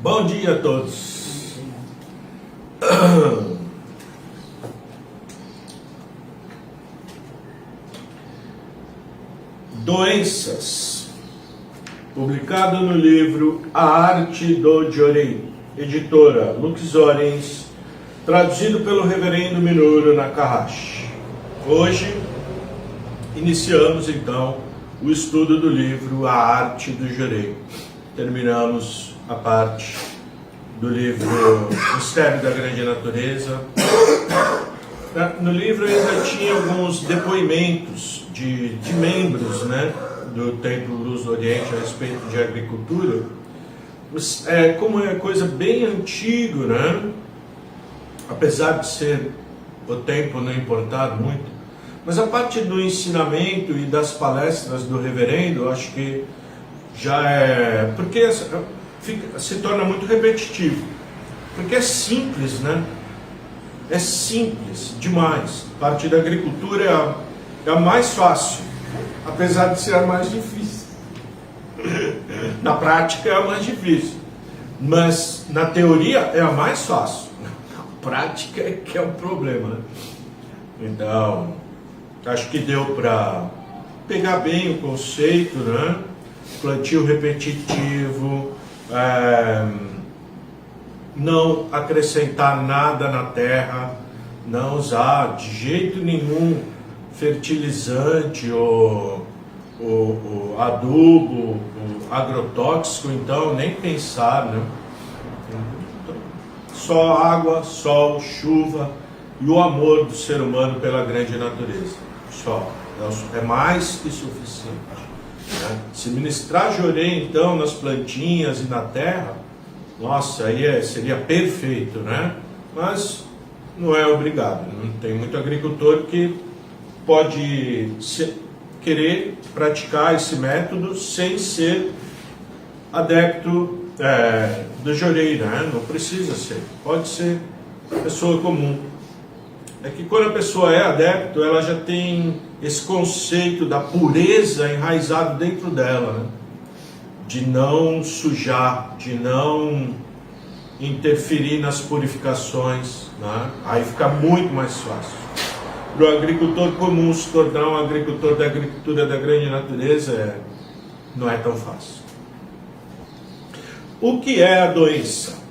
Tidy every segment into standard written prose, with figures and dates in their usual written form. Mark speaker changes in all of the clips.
Speaker 1: Bom dia a todos. Doenças, publicado no livro A Arte do Jorei, editora Lux Orens, traduzido pelo reverendo Minoru Nakahashi. Hoje iniciamos então o estudo do livro A Arte do Jorei. Terminamos a parte do livro Mistério da Grande Natureza. No livro ainda tinha alguns depoimentos de membros, do Templo Luz do Oriente a respeito de agricultura. Mas, como é coisa bem antiga, apesar de ser o tempo não importar muito, mas a parte do ensinamento e das palestras do reverendo, acho que já é... porque se torna muito repetitivo. Porque é simples, É simples demais. A parte da agricultura é a mais fácil, apesar de ser a mais difícil. Na prática é a mais difícil, mas na teoria é a mais fácil. Na prática é que é o problema, Então, acho que deu para pegar bem o conceito, Plantio repetitivo, não acrescentar nada na terra, não usar de jeito nenhum fertilizante ou adubo, agrotóxico, então nem pensar, Só água, sol, chuva e o amor do ser humano pela grande natureza. Só. É mais que suficiente. Se ministrar jorei, então, nas plantinhas e na terra, nossa, aí seria perfeito, Mas não é obrigado. Não tem muito agricultor que pode querer praticar esse método sem ser adepto do jorei, Não precisa ser. Pode ser pessoa comum. É que quando a pessoa é adepto, ela já tem esse conceito da pureza enraizado dentro dela, de não sujar, de não interferir nas purificações, Aí fica muito mais fácil. Para o agricultor comum se tornar um agricultor da agricultura da grande natureza não é tão fácil. O que é a doença?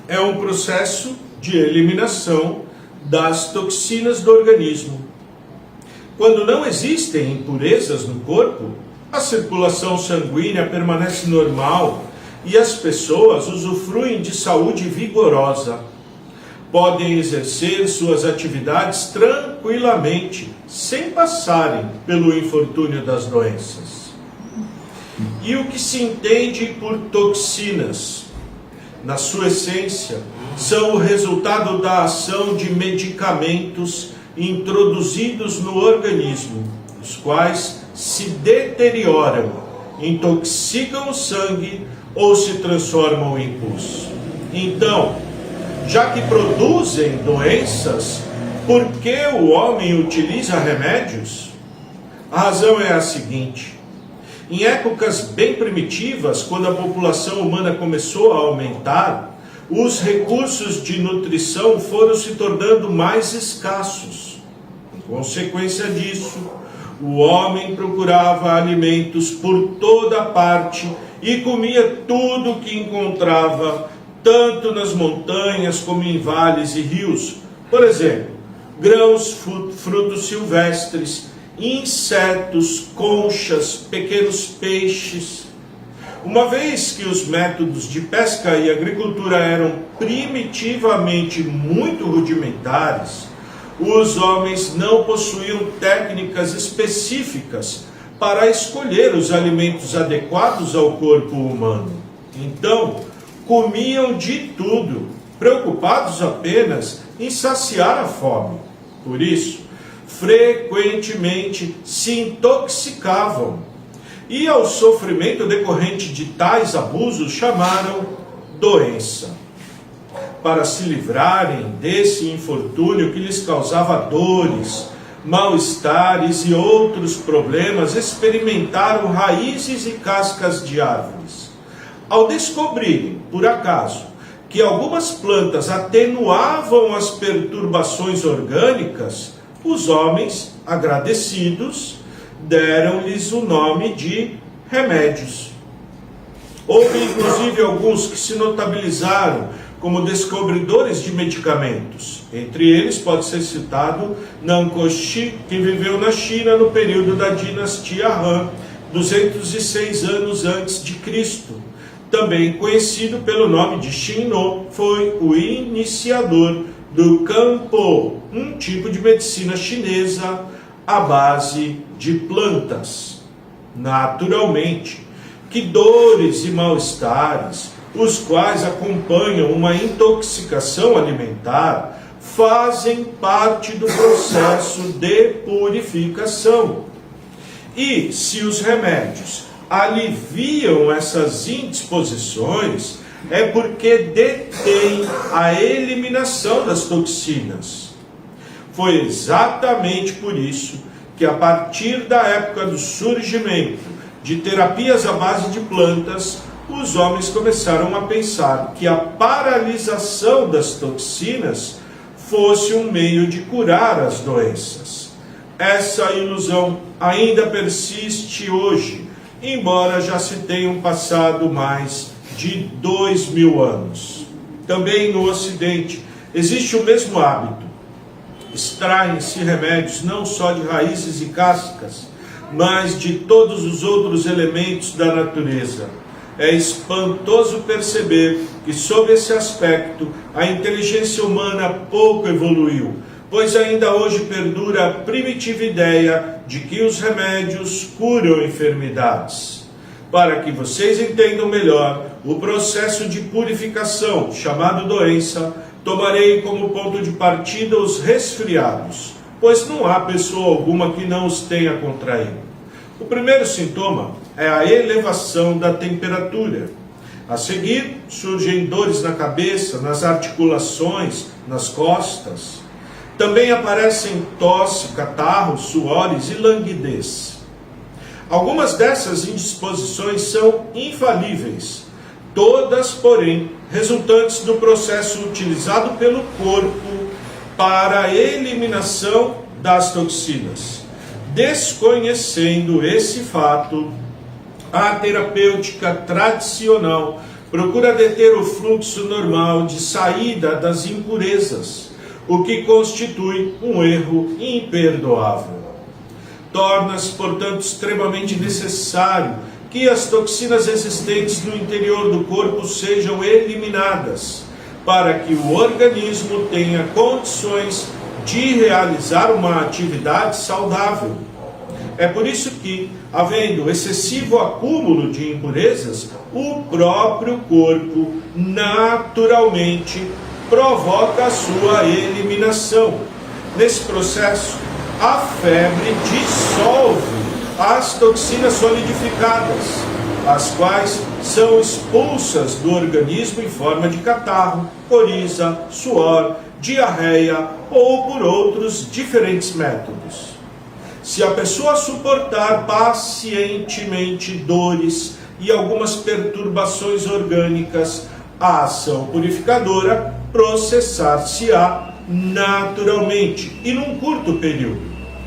Speaker 1: É um processo de eliminação das toxinas do organismo. Quando não existem impurezas no corpo, a circulação sanguínea permanece normal e as pessoas usufruem de saúde vigorosa. Podem exercer suas atividades tranquilamente, sem passarem pelo infortúnio das doenças. E o que se entende por toxinas? Na sua essência, são o resultado da ação de medicamentos introduzidos no organismo, os quais se deterioram, intoxicam o sangue ou se transformam em pus. Então, já que produzem doenças, por que o homem utiliza remédios? A razão é a seguinte: em épocas bem primitivas, quando a população humana começou a aumentar, os recursos de nutrição foram se tornando mais escassos. Em consequência disso, o homem procurava alimentos por toda parte e comia tudo o que encontrava, tanto nas montanhas como em vales e rios. Por exemplo, grãos, frutos silvestres, insetos, conchas, pequenos peixes. Uma vez que os métodos de pesca e agricultura eram primitivamente muito rudimentares, os homens não possuíam técnicas específicas para escolher os alimentos adequados ao corpo humano. Então, comiam de tudo, preocupados apenas em saciar a fome. Por isso, frequentemente se intoxicavam e ao sofrimento decorrente de tais abusos chamaram doença. Para se livrarem desse infortúnio que lhes causava dores, mal-estares e outros problemas, experimentaram raízes e cascas de árvores. Ao descobrirem, por acaso, que algumas plantas atenuavam as perturbações orgânicas, os homens, agradecidos, deram-lhes o nome de remédios. Houve inclusive alguns que se notabilizaram como descobridores de medicamentos. Entre eles pode ser citado Nankoshi, que viveu na China no período da dinastia Han, 206 anos antes de Cristo. Também conhecido pelo nome de Shinno, foi o iniciador do Kanpo, um tipo de medicina chinesa à base de plantas. Naturalmente, que dores e mal-estares, os quais acompanham uma intoxicação alimentar, fazem parte do processo de purificação. E se os remédios aliviam essas indisposições, é porque detêm a eliminação das toxinas. Foi exatamente por isso que, a partir da época do surgimento de terapias à base de plantas, os homens começaram a pensar que a paralisação das toxinas fosse um meio de curar as doenças. Essa ilusão ainda persiste hoje, embora já se tenham passado mais de 2000 anos. Também no Ocidente existe o mesmo hábito. Extraem-se remédios não só de raízes e cascas, mas de todos os outros elementos da natureza. É espantoso perceber que, sob esse aspecto, a inteligência humana pouco evoluiu, pois ainda hoje perdura a primitiva ideia de que os remédios curam enfermidades. Para que vocês entendam melhor o processo de purificação, chamado doença, tomarei como ponto de partida os resfriados, pois não há pessoa alguma que não os tenha contraído. O primeiro sintoma é a elevação da temperatura. A seguir, surgem dores na cabeça, nas articulações, nas costas. Também aparecem tosse, catarro, suores e languidez. Algumas dessas indisposições são infalíveis, todas, porém, resultantes do processo utilizado pelo corpo para a eliminação das toxinas. Desconhecendo esse fato, a terapêutica tradicional procura deter o fluxo normal de saída das impurezas, o que constitui um erro imperdoável. Torna-se, portanto, extremamente necessário que as toxinas existentes no interior do corpo sejam eliminadas, para que o organismo tenha condições de realizar uma atividade saudável. É por isso que, havendo excessivo acúmulo de impurezas, o próprio corpo naturalmente provoca a sua eliminação. Nesse processo, a febre dissolve as toxinas solidificadas, as quais são expulsas do organismo em forma de catarro, coriza, suor, diarreia ou por outros diferentes métodos. Se a pessoa suportar pacientemente dores e algumas perturbações orgânicas, a ação purificadora processar-se-á naturalmente e num curto período.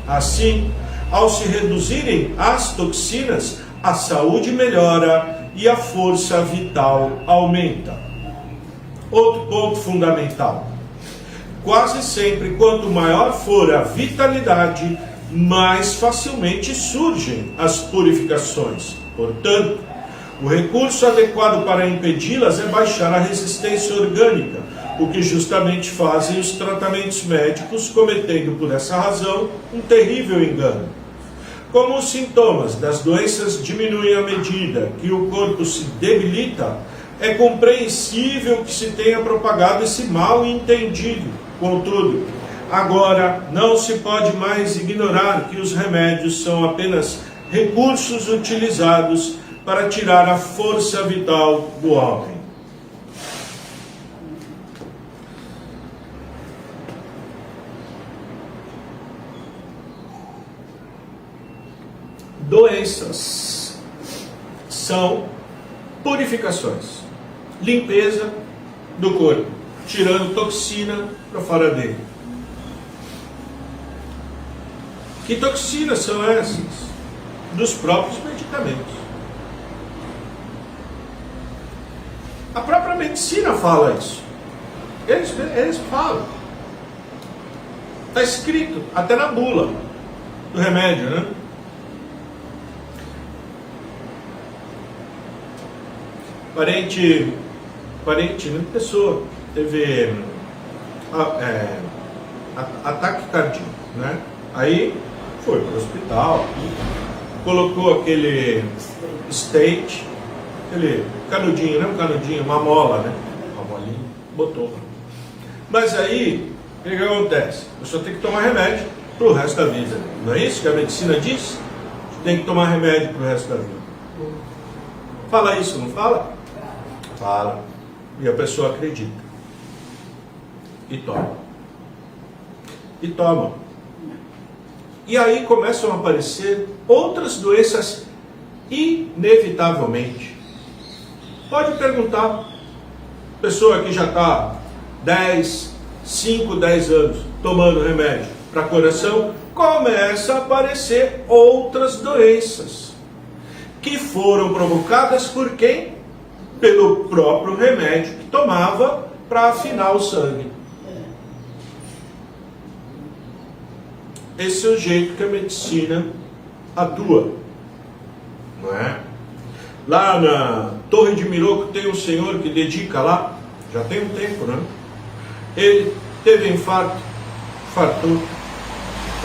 Speaker 1: Assim, ao se reduzirem as toxinas, a saúde melhora e a força vital aumenta. Outro ponto fundamental: quase sempre, quanto maior for a vitalidade, mais facilmente surgem as purificações. Portanto, o recurso adequado para impedi-las é baixar a resistência orgânica, o que justamente fazem os tratamentos médicos, cometendo por essa razão um terrível engano. Como os sintomas das doenças diminuem à medida que o corpo se debilita, é compreensível que se tenha propagado esse mal entendido. Contudo, agora não se pode mais ignorar que os remédios são apenas recursos utilizados para tirar a força vital do homem. Doenças são purificações, limpeza do corpo, tirando toxina para fora dele. Que toxinas são essas? Dos próprios medicamentos. A própria medicina fala isso. Eles falam. Está escrito, até na bula do remédio, né? Parente, né? Pessoa teve ataque cardíaco, né? Aí foi para o hospital, colocou aquele state, aquele canudinho, não canudinho, uma mola, né? Uma molinha, botou. Mas aí, o que acontece? A pessoa tem que tomar remédio para o resto da vida. Não é isso que a medicina diz? Tem que tomar remédio para o resto da vida. Fala isso, não fala? Fala. E a pessoa acredita. E toma. E toma. E aí começam a aparecer outras doenças inevitavelmente. Pode perguntar. Pessoa que já está 5, 10 anos tomando remédio para coração, começa a aparecer outras doenças que foram provocadas por quem? Pelo próprio remédio que tomava para afinar o sangue. Esse é o jeito que a medicina atua, não é? Lá na Torre de Miroco tem um senhor que dedica lá, já tem um tempo, né? Ele teve infarto, infartou,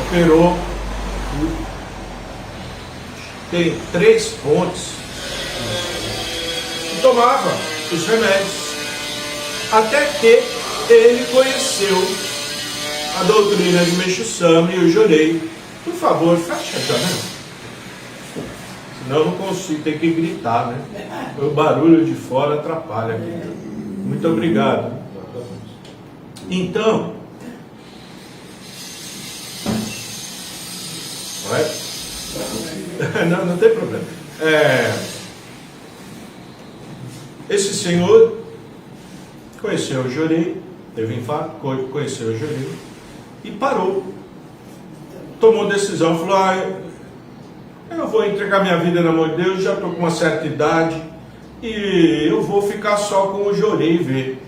Speaker 1: operou, tem 3 pontes, e tomava os remédios, até que ele conheceu a doutrina de Meixo Sama e o Jorei. Por favor, fecha a janela. Senão eu não consigo, tem que gritar, né? O barulho de fora atrapalha aqui. Muito obrigado. Então, não tem problema. Esse senhor conheceu o Jorei, teve infarto, conheceu o Jorei e parou. Tomou decisão, falou: eu vou entregar minha vida na mão de Deus, já estou com uma certa idade e eu vou ficar só com o Jorei e ver.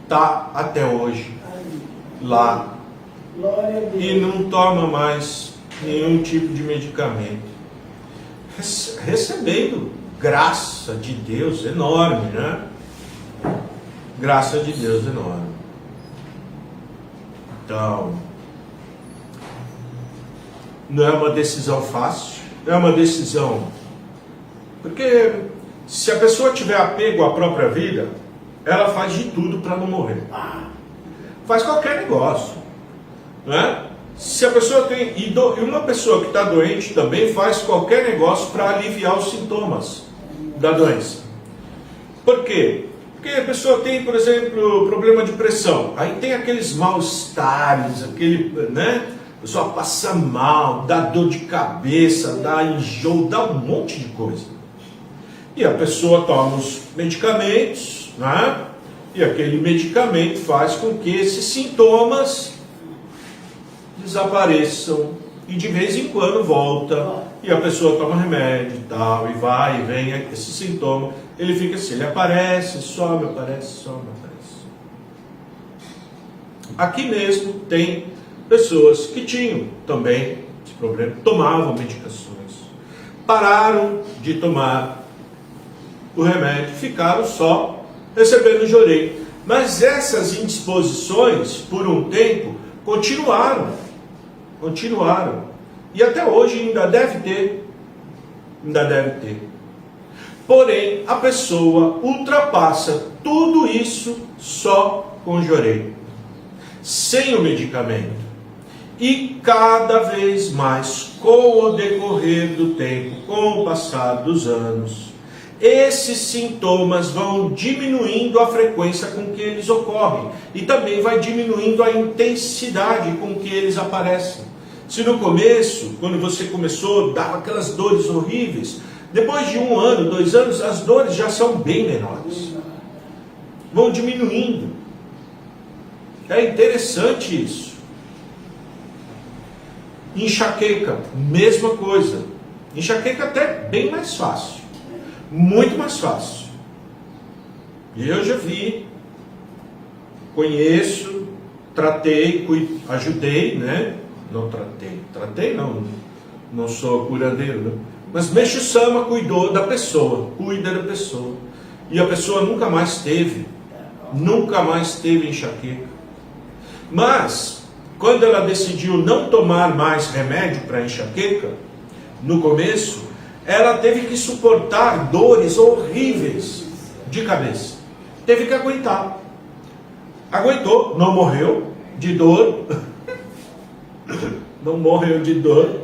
Speaker 1: Está até hoje lá e não toma mais nenhum tipo de medicamento, recebendo graça de Deus enorme, né? Graça de Deus enorme. Então, não é uma decisão fácil, não é uma decisão, porque se a pessoa tiver apego à própria vida, ela faz de tudo para não morrer. Faz qualquer negócio, né? Se a pessoa tem, e uma pessoa que está doente também faz qualquer negócio para aliviar os sintomas da doença. Por quê? Porque a pessoa tem, por exemplo, problema de pressão. Aí tem aqueles mal-estares, né? A pessoa passa mal, dá dor de cabeça, dá enjoo, dá um monte de coisa. E a pessoa toma os medicamentos, né? E aquele medicamento faz com que esses sintomas desapareçam. E de vez em quando volta. E a pessoa toma remédio e tal, e vai e vem esse sintoma. Ele fica assim, ele aparece, some, aparece, some, aparece. Aqui mesmo tem pessoas que tinham também esse problema, tomavam medicações, pararam de tomar o remédio, ficaram só recebendo Jorei. Mas essas indisposições, por um tempo, continuaram. E até hoje ainda deve ter. Porém, a pessoa ultrapassa tudo isso só com Jorei, sem o medicamento. E cada vez mais, com o decorrer do tempo, com o passar dos anos, esses sintomas vão diminuindo a frequência com que eles ocorrem. E também vai diminuindo a intensidade com que eles aparecem. Se no começo, quando você começou, dava aquelas dores horríveis, Depois de 1 ano, 2 anos, as dores já são bem menores. Vão diminuindo. É interessante isso. Enxaqueca, mesma coisa. Enxaqueca até bem mais fácil. Muito mais fácil. E eu já vi, conheço, tratei, ajudei, né? Não tratei não sou curandeiro, né? Mas Meixo Sama cuidou da pessoa, cuida da pessoa. E a pessoa nunca mais teve enxaqueca. Mas, quando ela decidiu não tomar mais remédio para enxaqueca, no começo, ela teve que suportar dores horríveis de cabeça. Teve que aguentar. Aguentou, não morreu de dor. Não morreu de dor.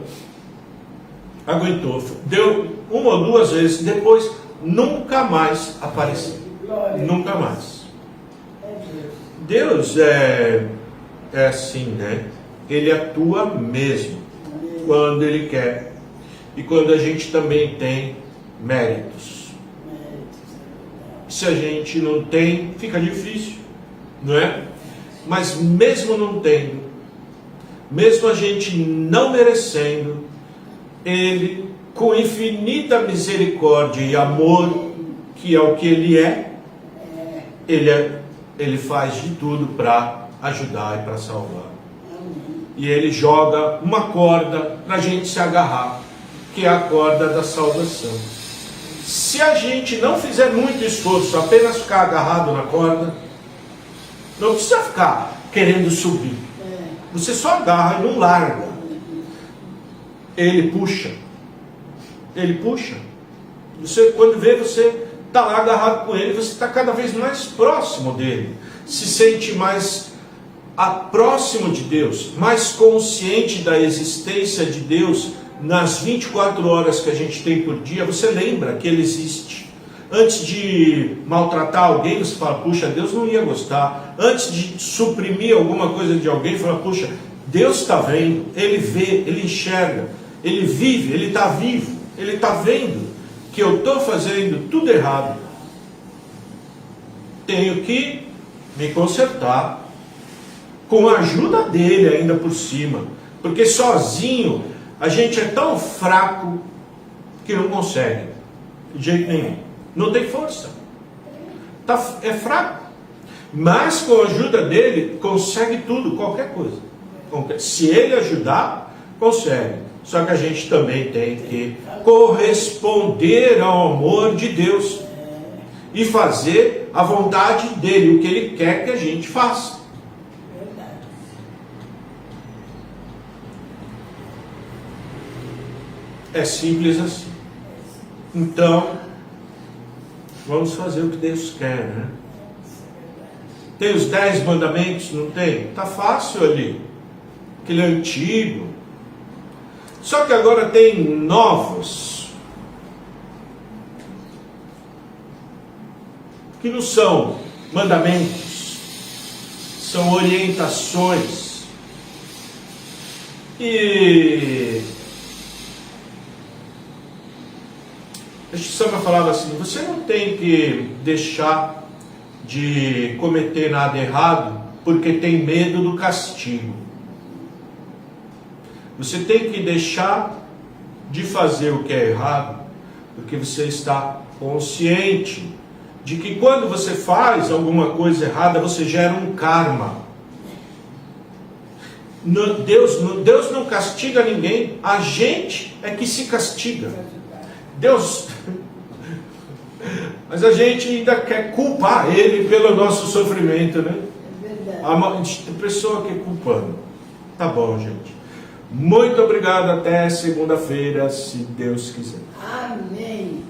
Speaker 1: Aguentou. Deu 1 ou 2 vezes, depois nunca mais apareceu. Nunca mais. Deus é assim, né? Ele atua mesmo quando Ele quer. E quando a gente também tem méritos. Se a gente não tem, fica difícil, não é? Mas mesmo não tendo, mesmo a gente não merecendo, Ele, com infinita misericórdia e amor, que é o que Ele é, Ele faz de tudo para ajudar e para salvar. E Ele joga uma corda para a gente se agarrar, que é a corda da salvação. Se a gente não fizer muito esforço, apenas ficar agarrado na corda, não precisa ficar querendo subir. Você só agarra e não larga. Ele puxa. Ele puxa. Você, quando vê, você está lá agarrado com Ele, você está cada vez mais próximo dEle. Se sente mais próximo de Deus, mais consciente da existência de Deus. Nas 24 horas que a gente tem por dia, você lembra que Ele existe. Antes de maltratar alguém, você fala, puxa, Deus não ia gostar. Antes de suprimir alguma coisa de alguém, fala, puxa, Deus está vendo, Ele vê, Ele enxerga, Ele vive, Ele está vivo, Ele está vendo que eu estou fazendo tudo errado. Tenho que me consertar, com a ajuda dEle ainda por cima, porque sozinho a gente é tão fraco que não consegue, de jeito nenhum. Não tem força. É fraco. Mas com a ajuda dele, consegue tudo, qualquer coisa. Se ele ajudar, consegue. Só que a gente também tem que corresponder ao amor de Deus. E fazer a vontade dele, o que ele quer que a gente faça. É simples assim. Então, vamos fazer o que Deus quer, né? Tem os 10 mandamentos, não tem? Tá fácil ali. Aquele antigo. Só que agora tem novos. Que não são mandamentos. São orientações. E Meixo Sama falava assim, você não tem que deixar de cometer nada errado porque tem medo do castigo. Você tem que deixar de fazer o que é errado porque você está consciente de que quando você faz alguma coisa errada, você gera um karma. Deus não castiga ninguém, a gente é que se castiga. Deus, mas a gente ainda quer culpar Ele pelo nosso sofrimento, né? A pessoa que é culpando. Tá bom, gente. Muito obrigado, até segunda-feira, se Deus quiser.
Speaker 2: Amém.